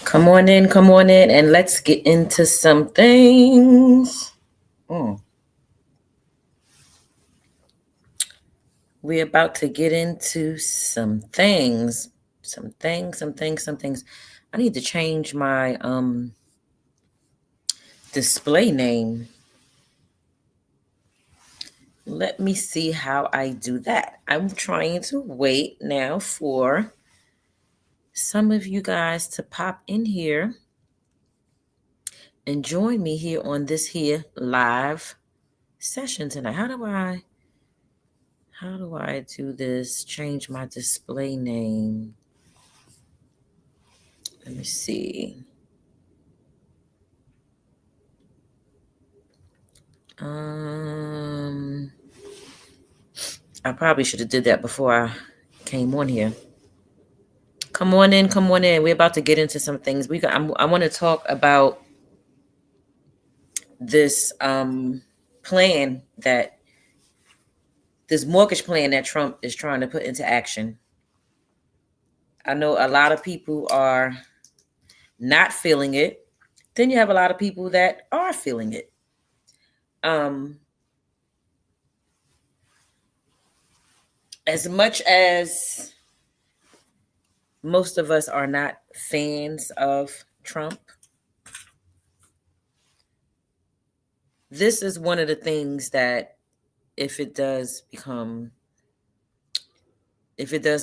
Come on in, and let's get into some things. Mm. We're about to get into some things. Some things. I need to change my display name. Let me see how I do that. I'm trying to wait now for some of you guys to pop in here and join me here on this here live session tonight. How do I do this? Change my display name. Let me see. I probably should have did that before I came on here. Come on in, come on in. We're about to get into some things. I want to talk about this plan that this mortgage plan that Trump is trying to put into action. I know a lot of people are not feeling it. Then you have a lot of people that are feeling it. As much as most of us are not fans of Trump, this is one of the things that if it does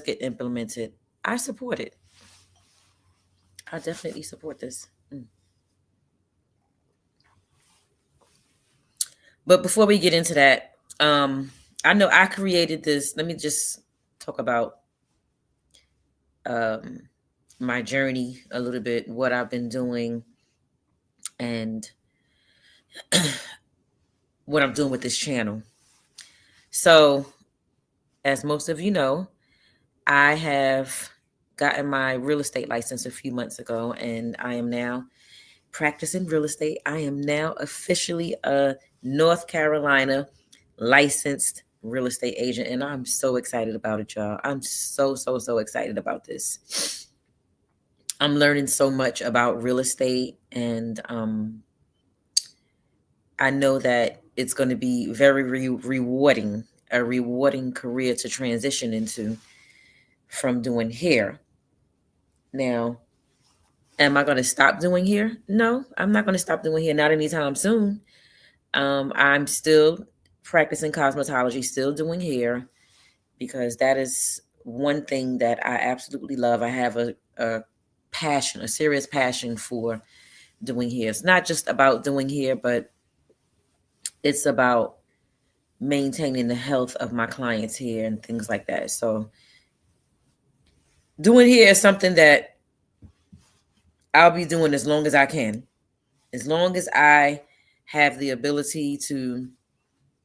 get implemented, I support it. I definitely support this. But before we get into that, I know I created this. Let me just talk about my journey a little bit, what I've been doing, and what I'm doing with this channel. So, as most of you know, I have gotten my real estate license a few months ago, and I am now practicing real estate. I am now officially a North Carolina licensed real estate agent, and I'm so excited about it, y'all. I'm so excited about this. I'm learning so much about real estate, and I know that it's going to be very rewarding, a rewarding career to transition into from doing hair. Now, am I going to stop doing hair? No, I'm not going to stop doing hair, not anytime soon. I'm still practicing cosmetology, still doing hair, because that is one thing that I absolutely love. I have a passion, a serious passion for doing hair. It's not just about doing hair, but it's about maintaining the health of my clients' hair and things like that. So doing hair is something that I'll be doing as long as I can. As long as I have the ability to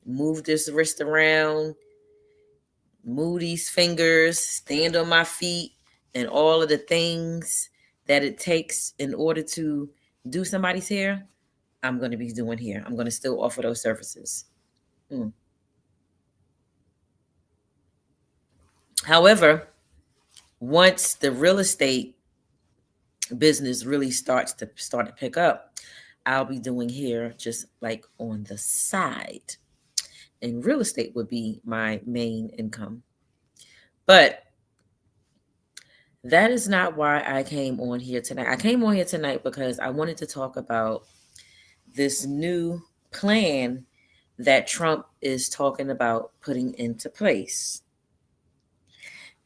move this wrist around, move these fingers, stand on my feet, and all of the things that it takes in order to do somebody's hair, I'm going to be doing hair. I'm going to still offer those services. However, once the real estate business really starts to pick up, I'll be doing hair just like on the side. And real estate would be my main income. But that is not why I came on here tonight. I came on here tonight because I wanted to talk about this new plan that Trump is talking about putting into place.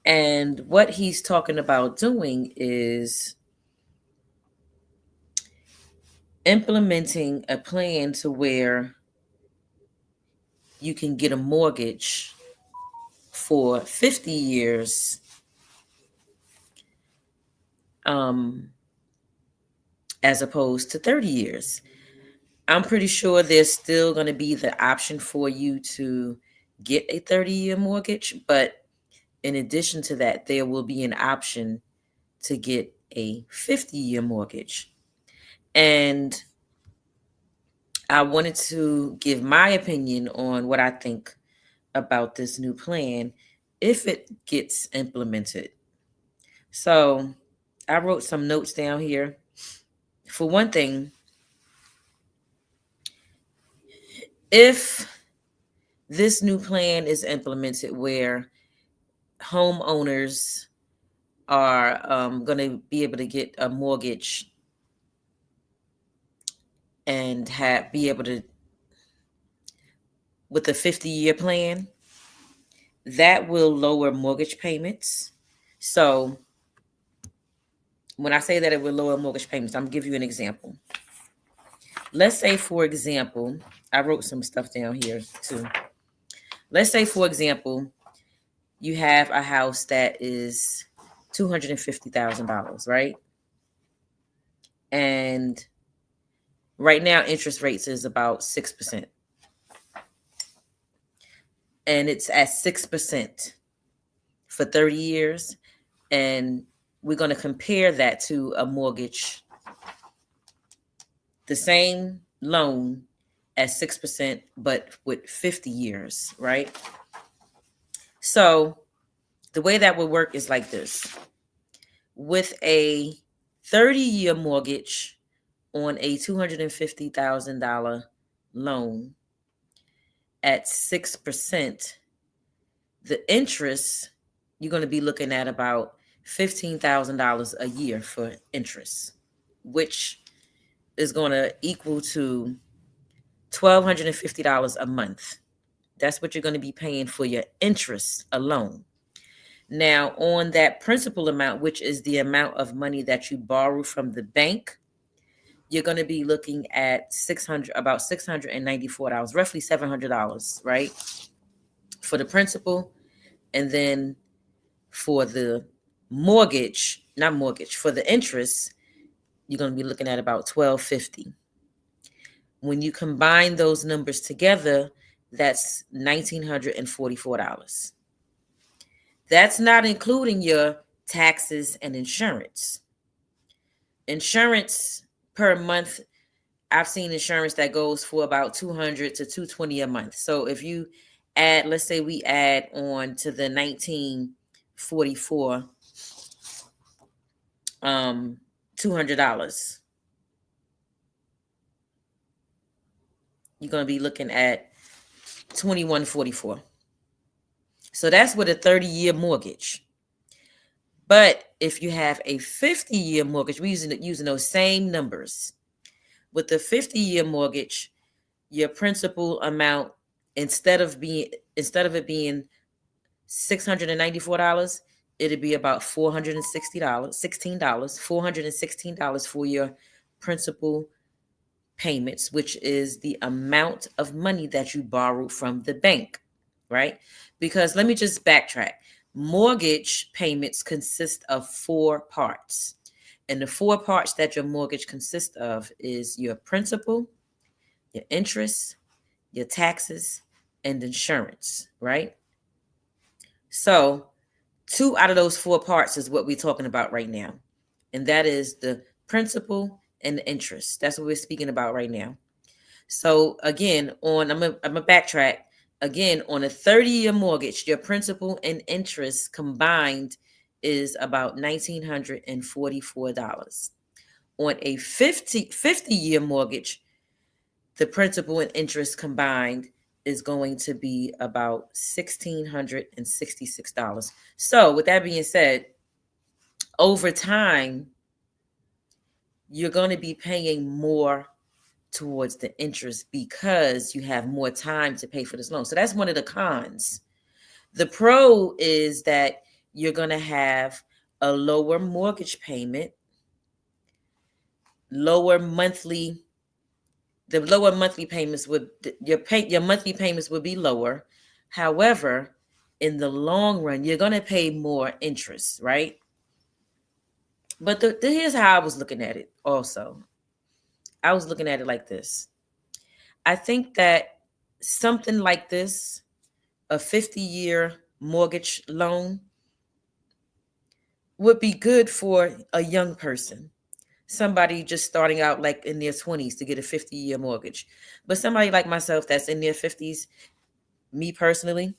And what he's talking about doing is implementing a plan to where you can get a mortgage for 50 years as opposed to 30 years. I'm pretty sure there's still going to be the option for you to get a 30-year mortgage, but in addition to that, there will be an option to get a 50-year mortgage. And I wanted to give my opinion on what I think about this new plan if it gets implemented. So I wrote some notes down here. For one thing, if this new plan is implemented where homeowners are going to be able to get a mortgage and be able to, with a 50-year plan, that will lower mortgage payments. So when I say that it will lower mortgage payments, I'm going to give you an example. Let's say, for example, I wrote some stuff down here too. Let's say, for example, you have a house that is $250,000, right? And right now, interest rates is about 6%. And it's at 6% for 30 years. And we're going to compare that to a mortgage, the same loan at 6%, but with 50 years, right? So the way that would work is like this. With a 30-year mortgage on a $250,000 loan at 6%, the interest, you're going to be looking at about $15,000 a year for interest, which is going to equal to $1,250 a month. That's what you're going to be paying for your interest alone. Now, on that principal amount, which is the amount of money that you borrow from the bank, you're going to be looking at about $694, roughly $700, right? For the principal. And then for the for the interest, you're going to be looking at about $1,250. When you combine those numbers together, that's $1,944. That's not including your taxes and insurance. Insurance per month, I've seen insurance that goes for about $200 to $220 a month. So if you add, let's say we add on to the 1944, $200. You're going to be looking at $2,144. So that's with a 30-year mortgage. But if you have a 50-year mortgage, we're using those same numbers. With the 50-year mortgage, your principal amount, instead of it being $694, it'd be about $416, $416 for your principal payments, which is the amount of money that you borrowed from the bank, right? Because let me just backtrack. Mortgage payments consist of 4 parts. And the 4 parts that your mortgage consists of is your principal, your interest, your taxes, and insurance, right? So 2 out of those 4 parts is what we're talking about right now. And that is the principal and the interest. That's what we're speaking about right now. So again, I'm gonna backtrack. Again, on a 30-year mortgage, your principal and interest combined is about $1,944. On a 50-year mortgage, the principal and interest combined is going to be about $1,666. So with that being said, over time, you're going to be paying more towards the interest because you have more time to pay for this loan. So that's one of the cons. The pro is that you're going to have a lower mortgage payment, the lower monthly payments your monthly payments would be lower. However, in the long run, you're going to pay more interest, right? But here's how I was looking at it also. I was looking at it like this. I think that something like this, a 50-year mortgage loan, would be good for a young person. Somebody just starting out like in their 20s to get a 50-year mortgage. But somebody like myself that's in their 50s, me personally,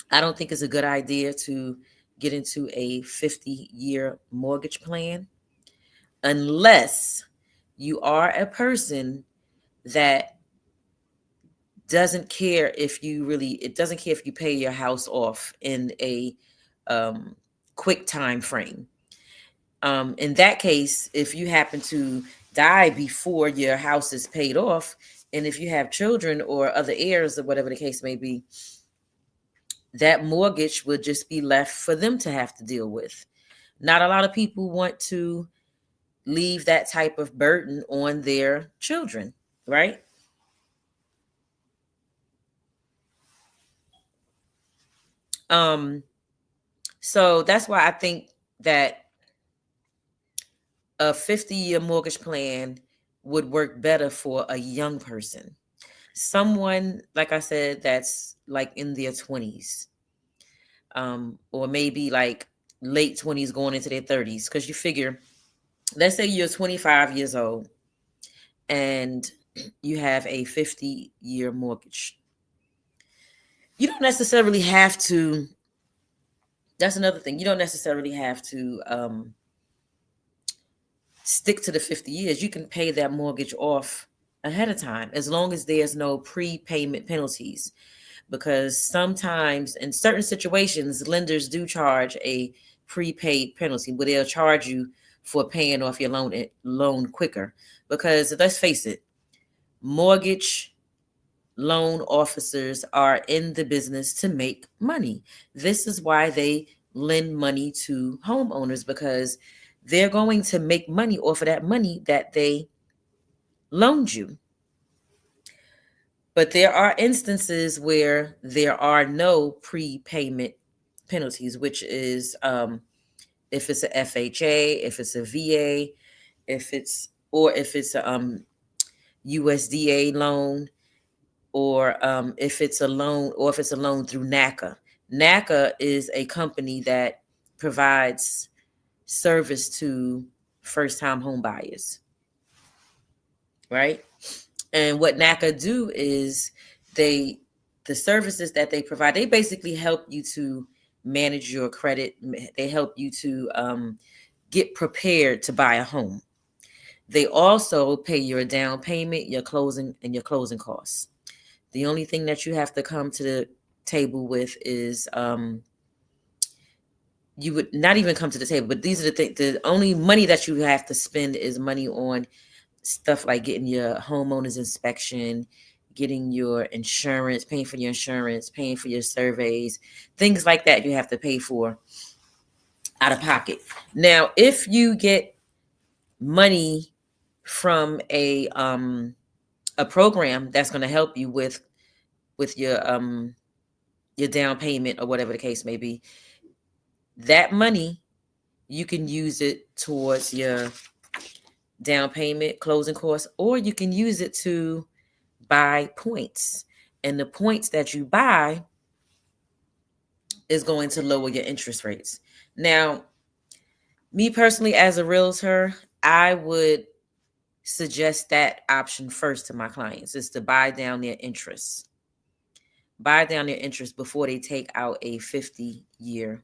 I don't think it's a good idea to get into a 50-year mortgage plan unless you are a person that doesn't care if you really, it doesn't care if you pay your house off in a um, quick time frame. In that case, if you happen to die before your house is paid off, and if you have children or other heirs or whatever the case may be, that mortgage would just be left for them to have to deal with. Not a lot of people want to leave that type of burden on their children, right? Um, so that's why I think that a 50-year mortgage plan would work better for a young person. Someone, like I said, that's like in their 20s, or maybe like late 20s going into their 30s. Because you figure, let's say you're 25 years old and you have a 50-year mortgage. You don't necessarily have to, that's another thing. You don't necessarily have to stick to the 50 years. You can pay that mortgage off ahead of time as long as there's no prepayment penalties. Because sometimes in certain situations, lenders do charge a prepaid penalty where they'll charge you for paying off your loan quicker. Because let's face it, mortgage loan officers are in the business to make money. This is why they lend money to homeowners, because they're going to make money off of that money that they loaned you. But there are instances where there are no prepayment penalties, which is if it's a FHA, if it's a VA, if it's a USDA loan, or if it's a loan, or if it's a loan through NACA. NACA is a company that provides service to first-time home buyers, right? And what NACA do is they, the services that they provide, they basically help you to manage your credit. They help you to get prepared to buy a home. They also pay your down payment, your closing, and your closing costs. The only thing that you have to come to the table with is you would not even come to the table, but these are the things. The only money that you have to spend is money on stuff like getting your homeowner's inspection, getting your insurance, paying for your insurance, paying for your surveys, things like that you have to pay for out of pocket. Now, if you get money from a program that's going to help you with your down payment or whatever the case may be, that money you can use it towards your down payment, closing costs, or you can use it to buy points. And the points that you buy is going to lower your interest rates. Now, me personally, as a realtor, I would suggest that option first to my clients, is to buy down their interest. Buy down their interest before they take out a 50-year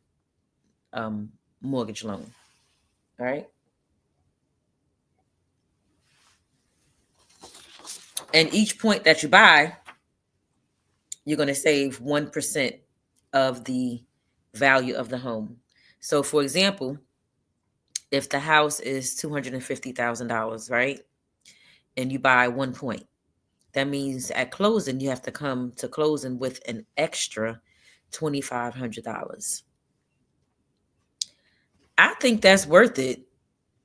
mortgage loan. All right. And each point that you buy, you're going to save 1% of the value of the home. So, for example, if the house is $250,000, right, and you buy 1 point, that means at closing you have to come to closing with an extra $2,500. I think that's worth it,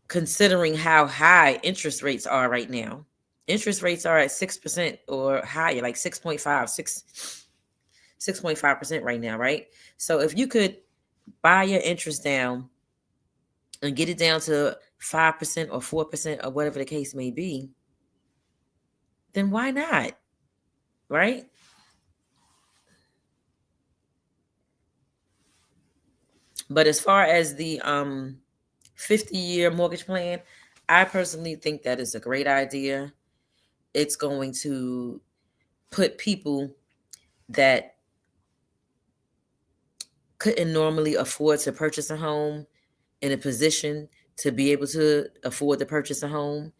considering how high interest rates are right now. Interest rates are at 6% or higher, like 6.5% right now, right? So if you could buy your interest down and get it down to 5% or 4% or whatever the case may be, then why not? Right? But as far as the 50-year mortgage plan, I personally think that is a great idea. It's going to put people that couldn't normally afford to purchase a home in a position to be able to afford to purchase a home.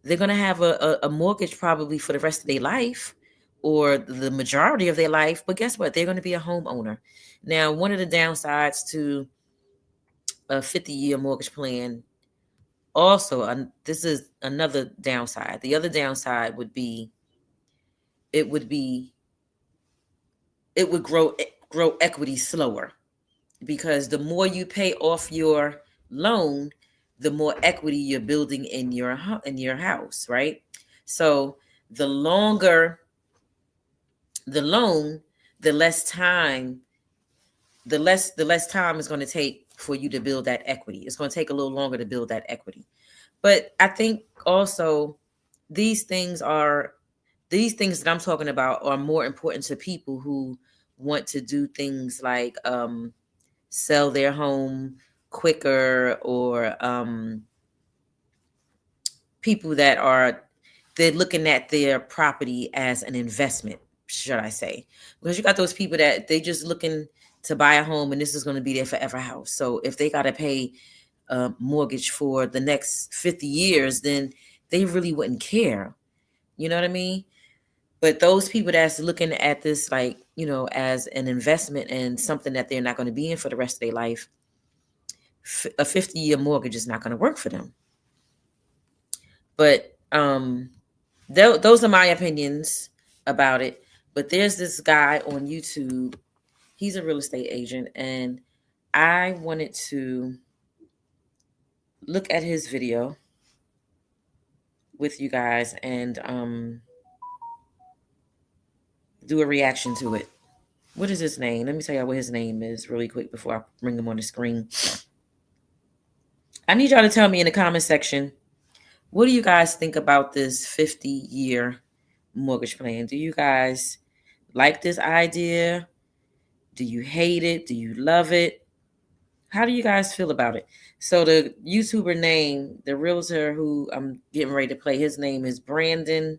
they're going to have a mortgage probably for the rest of their life or the majority of their life. But guess what? They're going to be a homeowner. Now, one of the downsides to a 50-year mortgage plan, also, this is another downside. The other downside would be it would be it would grow equity slower, because the more you pay off your loan, the more equity you're building in your house, right? So the longer the loan, the less time the less time is going to take for you to build that equity. It's going to take a little longer to build that equity. But I think also these things are these things that I'm talking about are more important to people who want to do things like sell their home quicker, or people that are they're looking at their property as an investment, should I say? Because you got those people that they just looking to buy a home and this is going to be their forever house. So if they got to pay a mortgage for the next 50 years, then they really wouldn't care. You know what I mean? But those people that's looking at this like, as an investment and something that they're not going to be in for the rest of their life, a 50-year mortgage is not going to work for them. But those are my opinions about it. But there's this guy on YouTube. He's a real estate agent, and I wanted to look at his video with you guys and do a reaction to it. What is his name? Let me tell you what his name is really quick before I bring him on the screen. I need y'all to tell me in the comment section, what do you guys think about this 50-year mortgage plan? Do you guys like this idea? Do you hate it? Do you love it? How do you guys feel about it? So the YouTuber name, the realtor who I'm getting ready to play, his name is Brandon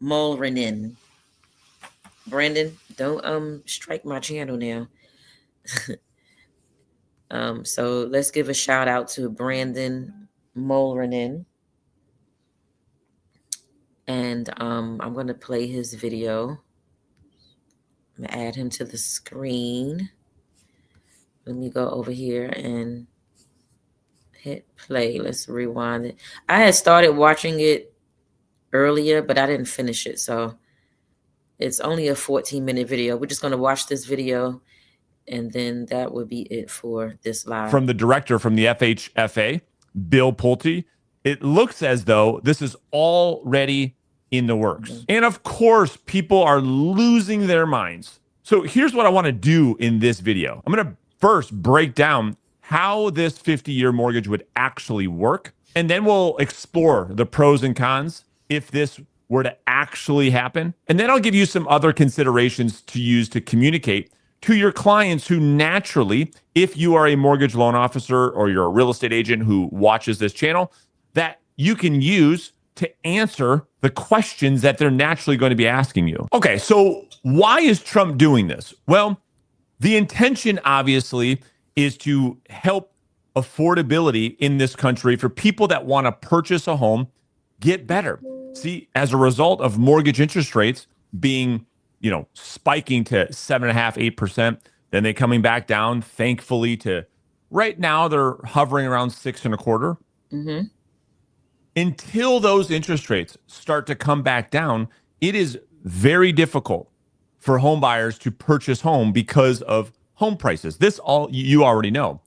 Mulrenin. Brandon, don't strike my channel now. So let's give a shout out to Brandon Mulrenin. And I'm going to play his video. I'm going to add him to the screen. Let me go over here and hit play. Let's rewind it. I had started watching it earlier, but I didn't finish it. So it's only a 14-minute video. We're just going to watch this video, and then that would be it for this live. From the director from the FHFA, Bill Pulte, it looks as though this is already in the works. Mm-hmm. And of course, people are losing their minds. So here's what I want to do in this video. I'm going to first break down how this 50-year mortgage would actually work, and then we'll explore the pros and cons if this were to actually happen. And then I'll give you some other considerations to use to communicate to your clients who naturally, if you are a mortgage loan officer or you're a real estate agent who watches this channel, that you can use to answer the questions that they're naturally going to be asking you. Okay, so why is Trump doing this? Well, the intention obviously is to help affordability in this country for people that want to purchase a home get better. See, as a result of mortgage interest rates being, spiking to 7.5%, 8%, then they coming back down, thankfully, to right now they're hovering around 6.25%. Mm-hmm. Until those interest rates start to come back down, it is very difficult for home buyers to purchase home because of home prices. This all you already know.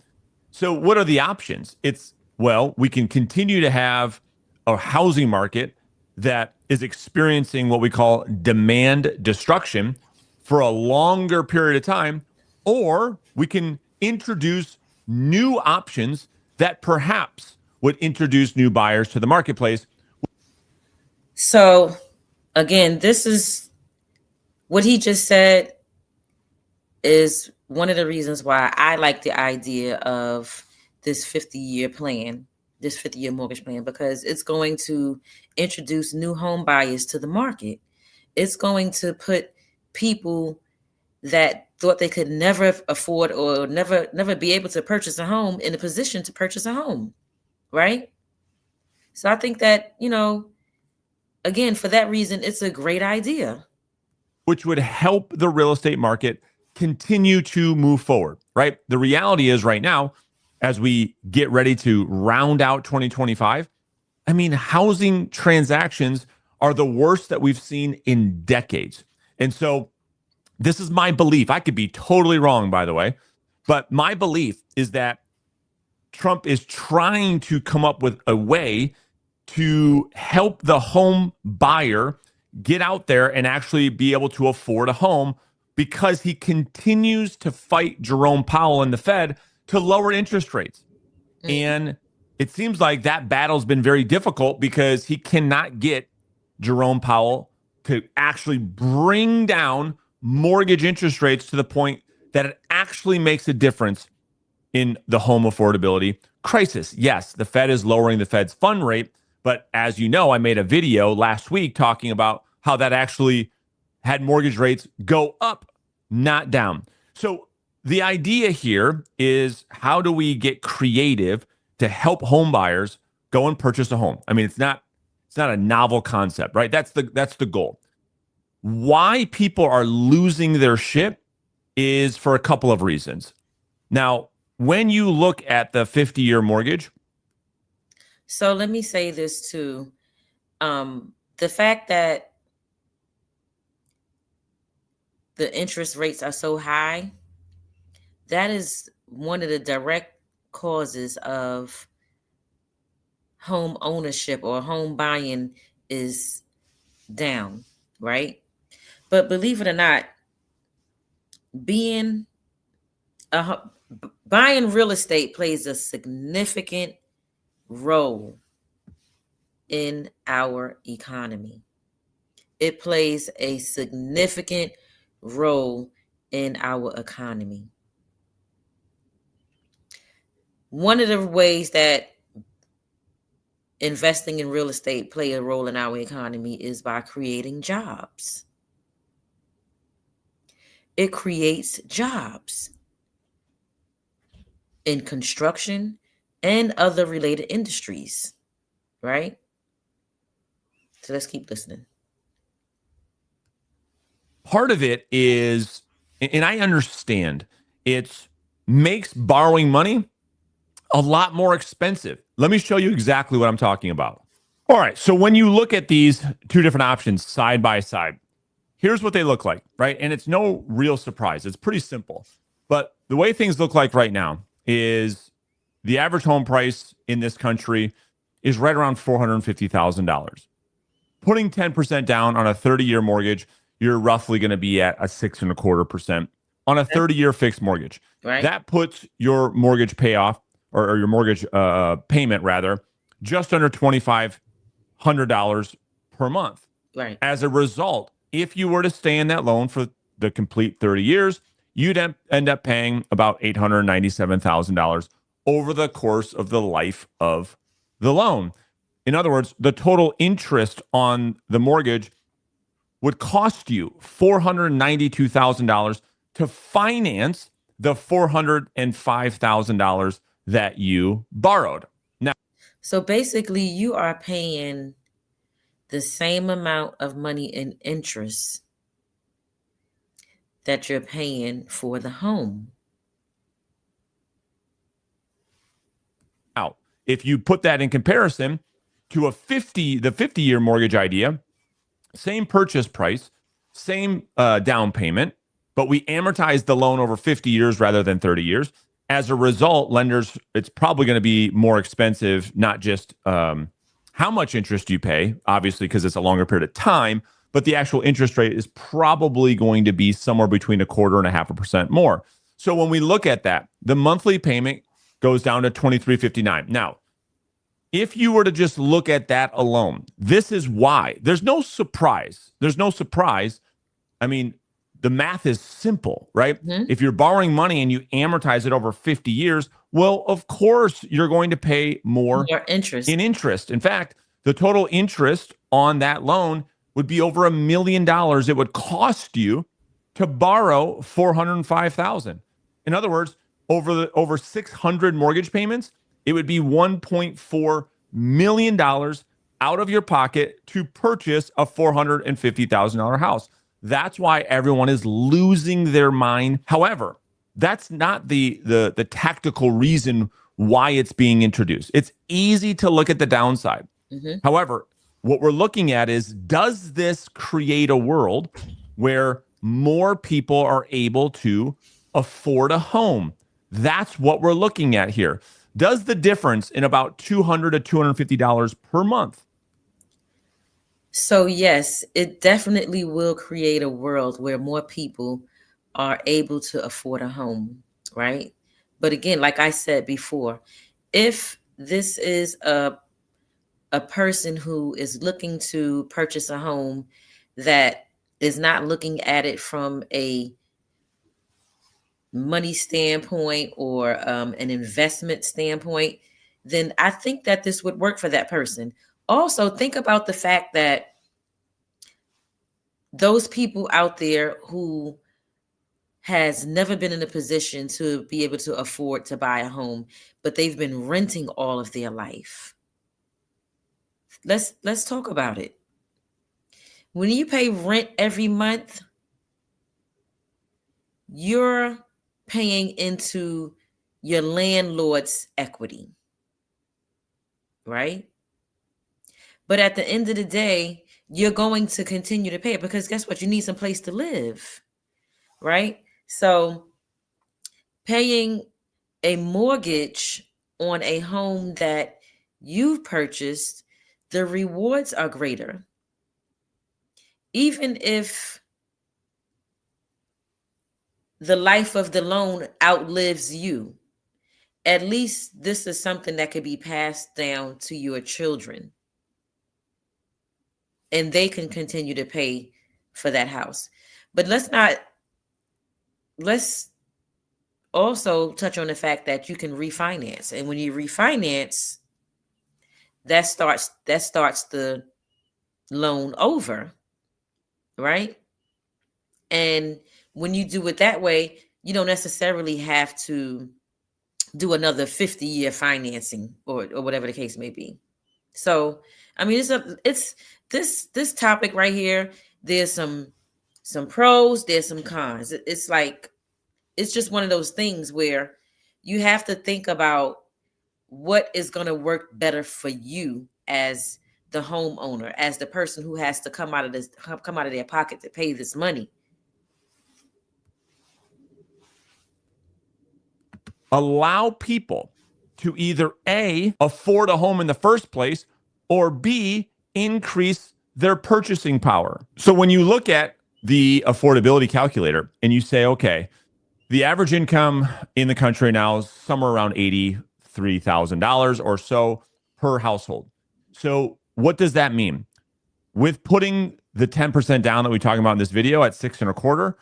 So what are the options? We can continue to have a housing market that is experiencing what we call demand destruction for a longer period of time, or we can introduce new options that perhaps would introduce new buyers to the marketplace. So again, this is what he just said is one of the reasons why I like the idea of this 50-year plan, this 50-year mortgage plan, because it's going to introduce new home buyers to the market. It's going to put people that thought they could never afford or never be able to purchase a home in a position to purchase a home, right? So I think that, again, for that reason, it's a great idea. which would help the real estate market continue to move forward, right? The reality is right now, as we get ready to round out 2025, I mean, housing transactions are the worst that we've seen in decades. And so this is my belief. I could be totally wrong, by the way, but my belief is that Trump is trying to come up with a way to help the home buyer get out there and actually be able to afford a home because he continues to fight Jerome Powell and the Fed to lower interest rates. And it seems like that battle's been very difficult because he cannot get Jerome Powell to actually bring down mortgage interest rates to the point that it actually makes a difference in the home affordability crisis. Yes, the Fed is lowering the Fed's fund rate, but as you know, I made a video last week talking about how that actually had mortgage rates go up, not down. So the idea here is, how do we get creative to help home buyers go and purchase a home? I mean, it's not a novel concept, right? That's the goal. Why people are losing their shit is for a couple of reasons. Now, when you look at the 50-year mortgage. So let me say this too. The fact that the interest rates are so high, that is one of the direct causes of home ownership or home buying is down, right? But believe it or not, being a buying real estate plays a significant role in our economy. It plays a significant role in our economy. One of the ways that investing in real estate play a role in our economy is by creating jobs. It creates jobs in construction and other related industries, right? So let's keep listening. Part of it is, and I understand, it makes borrowing money a lot more expensive. Let me show you exactly what I'm talking about. All right, so when you look at these two different options side by side, here's what they look like, right? And it's no real surprise. It's pretty simple. But the way things look like right now is the average home price in this country is right around $450,000. Putting 10% down on a 30-year mortgage, you're roughly going to be at a 6.25% on a 30-year fixed mortgage. Right. That puts your mortgage payoff, or your mortgage payment rather, just under $2,500 per month. Right. As a result, if you were to stay in that loan for the complete 30 years, you'd end up paying about $897,000 over the course of the life of the loan. In other words, the total interest on the mortgage would cost you $492,000 to finance the $405,000 that you borrowed. Now, so basically, you are paying the same amount of money in interest that you're paying for the home. Now, if you put that in comparison to the 50-year mortgage idea, same purchase price, same down payment, but we amortize the loan over 50 years rather than 30 years. As a result, lenders, it's probably going to be more expensive, not just how much interest you pay, obviously, because it's a longer period of time, but the actual interest rate is probably going to be somewhere between 0.25% more. So when we look at that, the monthly payment goes down to $2,359. Now, if you were to just look at that alone, this is why. There's no surprise. I mean, the math is simple, right? Mm-hmm. If you're borrowing money and you amortize it over 50 years, well, of course, you're going to pay more interest. In interest. In fact, the total interest on that loan would be over $1 million. It would cost you to borrow $405,000. In other words, over 600 mortgage payments, it would be $1.4 million out of your pocket to purchase a $450,000 house. That's why everyone is losing their mind. However, that's not the tactical reason why it's being introduced. It's easy to look at the downside. Mm-hmm. However, what we're looking at is, does this create a world where more people are able to afford a home? That's what we're looking at here. Does the difference in about $200 to $250 per month? So, yes, it definitely will create a world where more people are able to afford a home, right? But again, like I said before, if this is a person who is looking to purchase a home that is not looking at it from a money standpoint or an investment standpoint, then I think that this would work for that person. Also, think about the fact that those people out there who has never been in a position to be able to afford to buy a home, but they've been renting all of their life. Let's talk about it. When you pay rent every month, you're paying into your landlord's equity, right? But at the end of the day, you're going to continue to pay it because guess what? You need some place to live, right? So paying a mortgage on a home that you've purchased, the rewards are greater. Even if the life of the loan outlives you, at least this is something that could be passed down to your children and they can continue to pay for that house. But let's also touch on the fact that you can refinance. And when you refinance, that starts the loan over, right? And when you do it that way, you don't necessarily have to do another 50-year financing or whatever the case may be. So, I mean, it's this topic right here. There's some pros, there's some cons. It's like it's just one of those things where you have to think about what is going to work better for you as the homeowner, as the person who has to come out of their pocket to pay this money. Allow people to either A, afford a home in the first place, or B, increase their purchasing power. So when you look at the affordability calculator and you say, okay, the average income in the country now is somewhere around $83,000 or so per household. So what does that mean? With putting the 10% down that we talking about in this video at 6.25,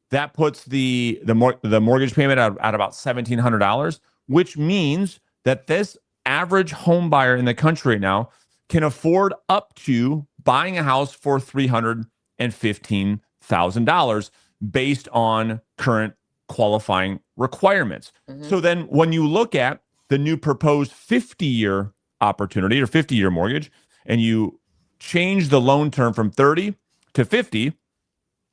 that puts the mortgage payment at about $1,700, which means that this average home buyer in the country now can afford up to buying a house for $315,000 based on current qualifying requirements. Mm-hmm. So then when you look at the new proposed 50-year opportunity or 50-year mortgage, and you change the loan term from 30 to 50,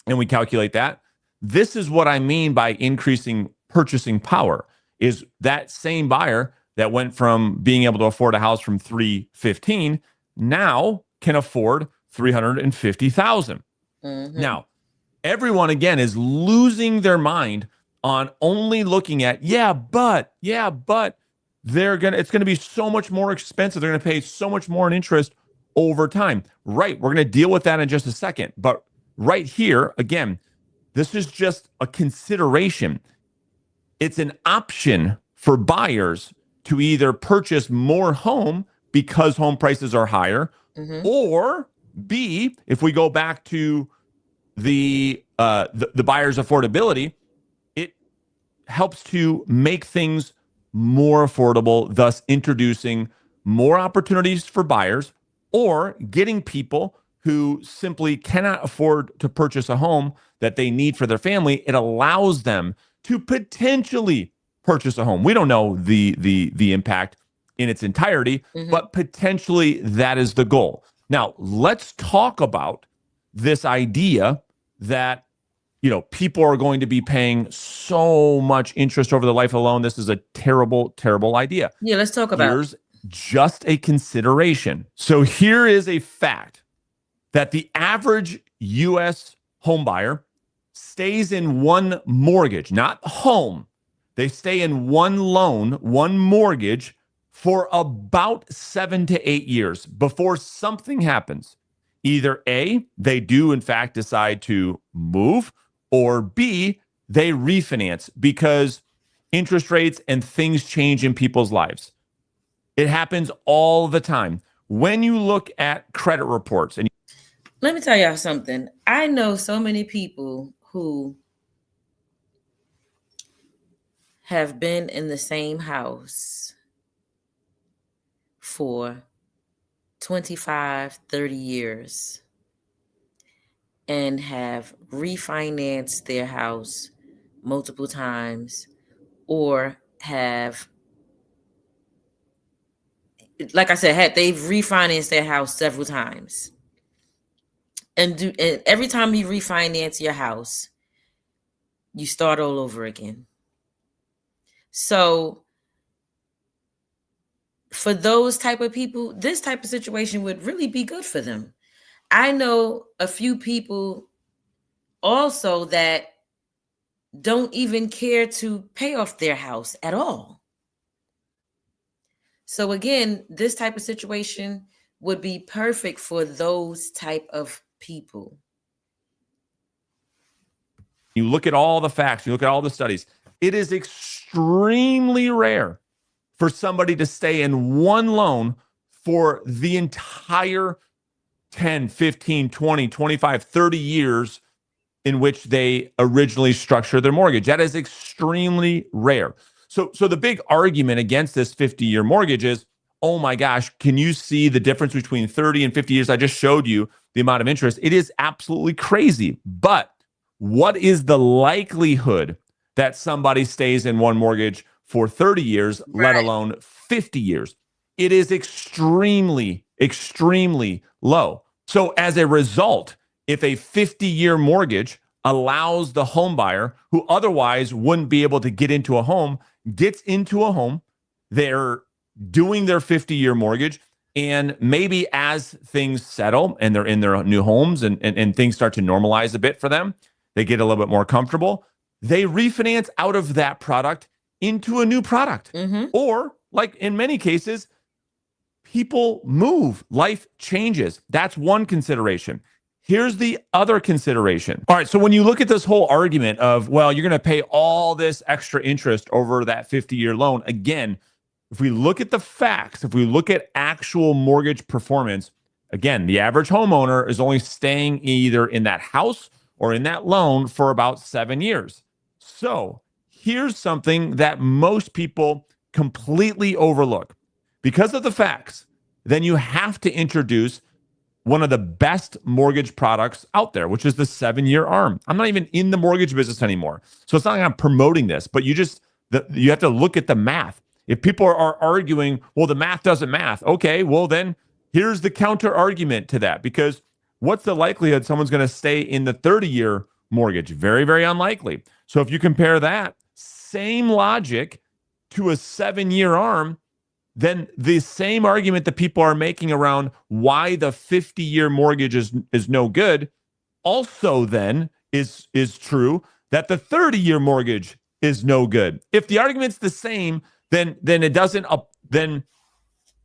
and we calculate that, this is what I mean by increasing purchasing power, is that same buyer that went from being able to afford a house from 315 now can afford 350,000. Mm-hmm. Now, everyone again is losing their mind on only looking at, but it's going to be so much more expensive. They're going to pay so much more in interest over time. Right. We're going to deal with that in just a second. But right here, again, this is just a consideration. It's an option for buyers to either purchase more home because home prices are higher, Mm-hmm. or B, if we go back to the buyer's affordability, it helps to make things more affordable, thus introducing more opportunities for buyers or getting people who simply cannot afford to purchase a home that they need for their family. It allows them to potentially purchase a home. We don't know the impact in its entirety, Mm-hmm. but potentially that is the goal. Now, let's talk about this idea that people are going to be paying so much interest over the life of the loan. This is a terrible, terrible idea. Yeah, let's talk about. Here's just a consideration. So here is a fact that the average U.S. homebuyer stays in one mortgage, not home. They stay in one loan, one mortgage for about 7 to 8 years before something happens. Either A, they do in fact decide to move, or B, they refinance because interest rates and things change in people's lives. It happens all the time. When you look at credit reports and Let me tell y'all something. I know so many people who have been in the same house for 25, 30 years and have refinanced their house multiple times, or have, like I said, they've refinanced their house several times. And every time you refinance your house, you start all over again. So for those type of people, this type of situation would really be good for them. I know a few people also that don't even care to pay off their house at all. So again, this type of situation would be perfect for those type of people. You look at all the facts, you look at all the studies, it is extremely rare for somebody to stay in one loan for the entire 10, 15, 20, 25, 30 years in which they originally structured their mortgage. That is extremely rare. So the big argument against this 50-year mortgage is, oh my gosh, can you see the difference between 30 and 50 years? I just showed you the amount of interest. It is absolutely crazy. But what is the likelihood that somebody stays in one mortgage for 30 years, let alone 50 years? It is extremely, extremely low. So as a result, if a 50-year mortgage allows the home buyer who otherwise wouldn't be able to get into a home, gets into a home, they're doing their 50-year mortgage, and maybe as things settle and they're in their new homes and things start to normalize a bit for them, they get a little bit more comfortable, they refinance out of that product into a new product. Mm-hmm. Or, like in many cases, people move, life changes. That's one consideration. Here's the other consideration. All right, so when you look at this whole argument of, well, you're going to pay all this extra interest over that 50-year loan, again, if we look at the facts, if we look at actual mortgage performance, again, the average homeowner is only staying either in that house or in that loan for about 7 years. So here's something that most people completely overlook. Because of the facts, then you have to introduce one of the best mortgage products out there, which is the 7-year ARM. I'm not even in the mortgage business anymore, so it's not like I'm promoting this, but you have to look at the math. If people are arguing, well, the math doesn't math, okay, well then here's the counter argument to that, because what's the likelihood someone's going to stay in the 30-year mortgage? Very, very unlikely. So if you compare that same logic to a 7-year ARM, then the same argument that people are making around why the 50-year mortgage is no good also then is true that the 30-year mortgage is no good. If the argument's the same, then it doesn't then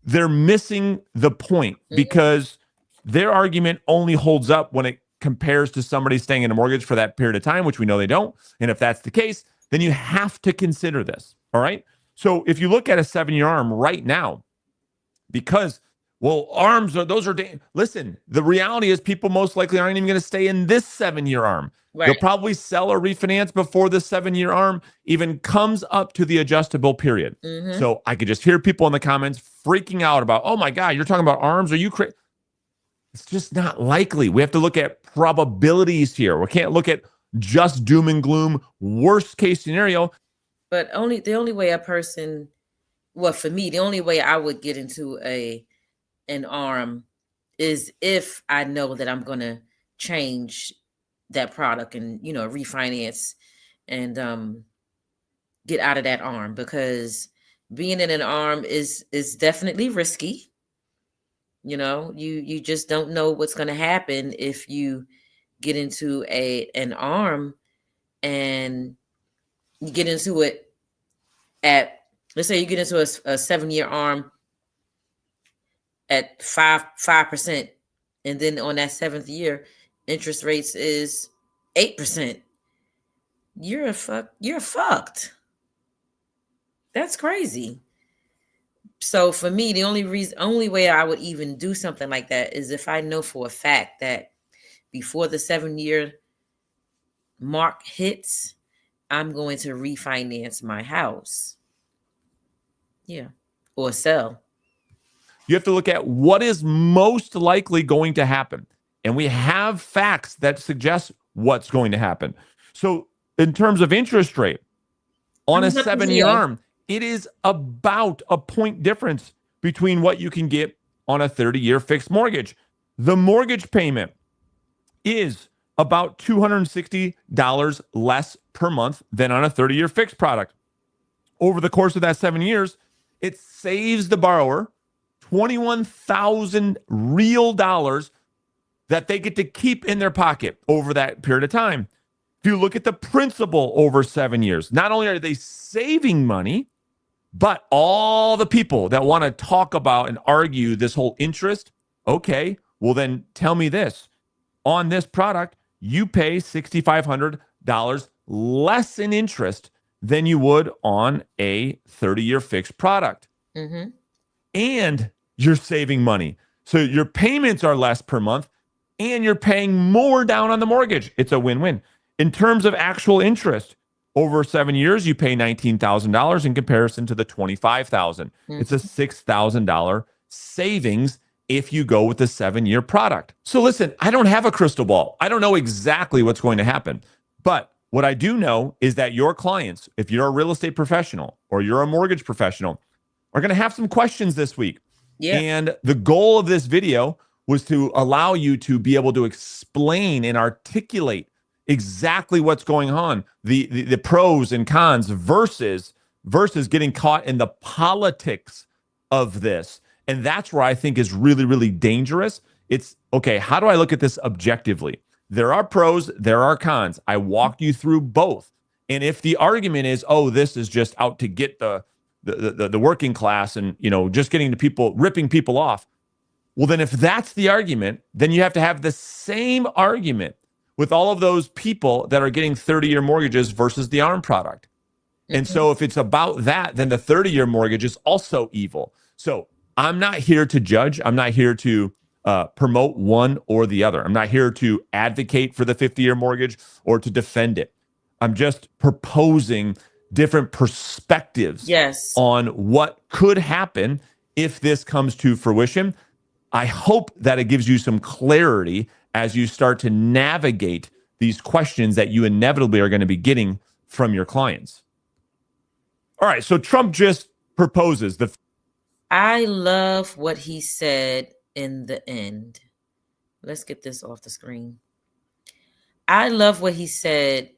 they're missing the point, because their argument only holds up when it compares to somebody staying in a mortgage for that period of time, which we know they don't. And if that's the case, then you have to consider this. All right. So if you look at a 7-year ARM right now, because, well, ARMs listen, the reality is people most likely aren't even going to stay in this 7-year ARM. Right. They'll probably sell or refinance before the 7-year ARM even comes up to the adjustable period. Mm-hmm. So I could just hear people in the comments freaking out about, oh my God, you're talking about ARMs? Are you crazy? It's just not likely. We have to look at probabilities here. We can't look at just doom and gloom, worst case scenario. But the only way a person well, for me, the only way I would get into a an arm is if I know that I'm gonna change that product and refinance and get out of that arm, because being in an arm is definitely risky. You just don't know what's going to happen if you get into a an arm, and you get into it at, let's say you get into a 7 year arm at 5%, and then on that seventh year interest rates is 8%. You're fucked. That's crazy. So for me, the only way I would even do something like that is if I know for a fact that before the 7 year mark hits, I'm going to refinance my house. Yeah. Or sell. You have to look at what is most likely going to happen. And we have facts that suggest what's going to happen. So, in terms of interest rate on a 7 year Yeah. arm, it is about a point difference between what you can get on a 30-year fixed mortgage. The mortgage payment is about $260 less per month than on a 30-year fixed product. Over the course of that 7 years, it saves the borrower 21,000 real dollars that they get to keep in their pocket over that period of time. If you look at the principal over 7 years, not only are they saving money, but all the people that want to talk about and argue this whole interest, okay, well then tell me this. On this product, you pay $6,500 less in interest than you would on a 30-year fixed product. Mm-hmm. And you're saving money. So your payments are less per month and you're paying more down on the mortgage. It's a win-win. In terms of actual interest, over 7 years, you pay $19,000 in comparison to the $25,000. Mm-hmm. It's a $6,000 savings if you go with the 7 year product. So listen, I don't have a crystal ball. I don't know exactly what's going to happen. But what I do know is that your clients, if you're a real estate professional or you're a mortgage professional, are going to have some questions this week. Yeah. And the goal of this video was to allow you to be able to explain and articulate exactly what's going on, the pros and cons versus getting caught in the politics of this. And that's where I think is really, really dangerous. It's okay, how do I look at this objectively? There are pros, there are cons. I walked you through both. And if the argument is, oh, this is just out to get the working class and just getting to people, ripping people off, well, then if that's the argument, then you have to have the same argument with all of those people that are getting 30-year mortgages versus the ARM product. And so if it's about that, then the 30-year mortgage is also evil. So I'm not here to judge. I'm not here to promote one or the other. I'm not here to advocate for the 50-year mortgage or to defend it. I'm just proposing different perspectives Yes. on what could happen if this comes to fruition. I hope that it gives you some clarity as you start to navigate these questions that you inevitably are going to be getting from your clients. All right, so Trump just proposes the. I love what he said in the end. Let's get this off the screen. I love what he said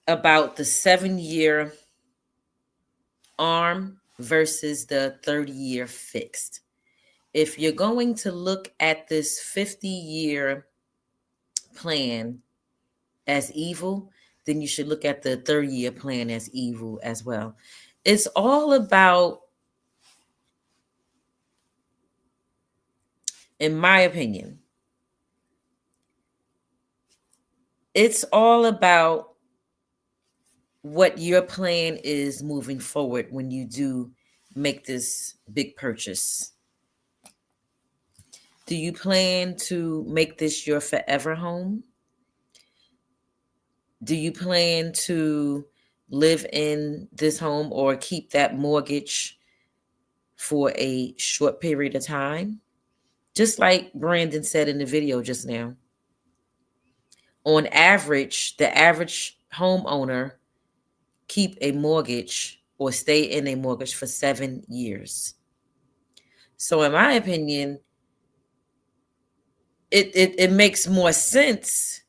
about the 7 year ARM versus the 30-year fixed. If you're going to look at this 50-year plan as evil, then you should look at the 30-year plan as evil as well. It's all about, in my opinion, it's all about what your plan is moving forward when you do make this big purchase. Do you plan to make this your forever home? Do you plan to live in this home or keep that mortgage for a short period of time? Just like Brandon said in the video just now, on average, the average homeowner keep a mortgage or stay in a mortgage for 7 years. So, in my opinion, it makes more sense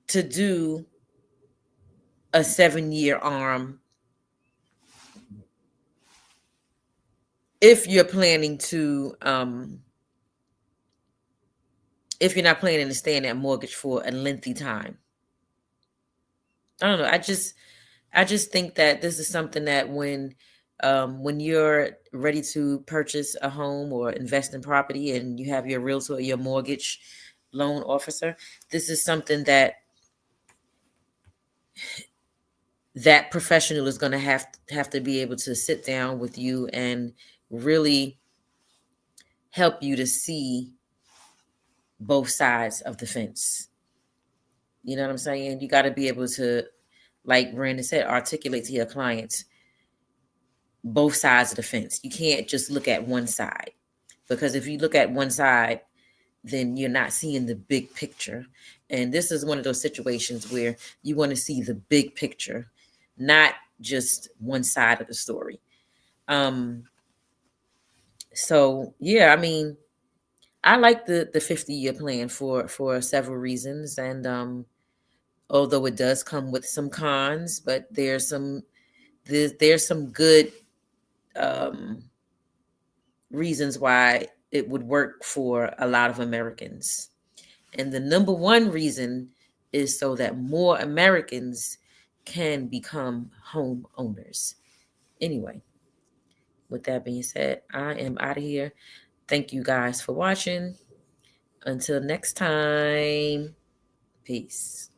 to do a 7 year arm if you're planning to if you're not planning to stay in that mortgage for a lengthy time. I don't know. I just think that this is something that when you're ready to purchase a home or invest in property and you have your realtor or your mortgage loan officer, this is something that that professional is going to have to be able to sit down with you and really help you to see both sides of the fence. You know what I'm saying? You got to be able to, like Brandon said, articulate to your clients both sides of the fence. You can't just look at one side, because if you look at one side, then you're not seeing the big picture. And this is one of those situations where you want to see the big picture, not just one side of the story. Um, so yeah, I mean, I like the 50-year plan for several reasons, and although it does come with some cons, but there's some good um, reasons why it would work for a lot of Americans. And the number one reason is so that more Americans can become home owners. Anyway, with that being said, I am out of here. Thank you guys for watching. Until next time, peace.